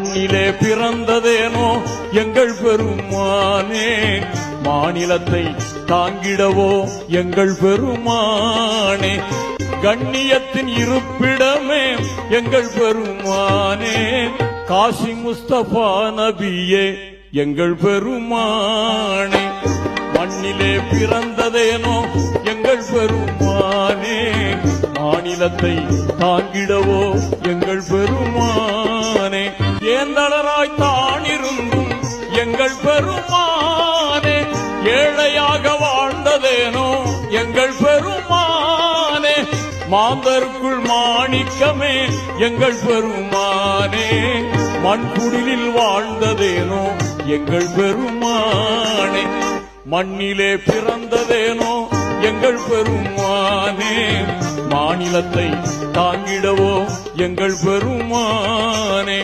மண்ணிலே பிறந்ததேனோ எங்கள் பெருமானே, மாநிலத்தை தாங்கிடவோ எங்கள் பெருமானே, கண்ணியத்தின் இருப்பிடமே எங்கள் பெருமானே, காசி முஸ்தபா நபியே எங்கள் பெருமானே. மண்ணிலே பிறந்ததேனோ எங்கள் பெருமானே, மாநிலத்தை தாங்கிடவோ எங்கள் பெருமானே, ஏந்தளராய் தானிருந்தும் எங்கள் பெருமானே, ஏழையாக வாழ்ந்ததேனோ எங்கள் பெருமானே, மாந்தருக்குள் மாணிக்கமே எங்கள் பெருமானே, மண்குடிலில் வாழ்ந்ததேனோ எங்கள் பெருமானே, மண்ணிலே பிறந்ததேனோ எங்கள் பெருமானே, மாநிலத்தை தாங்கிடவோ எங்கள் பெருமானே.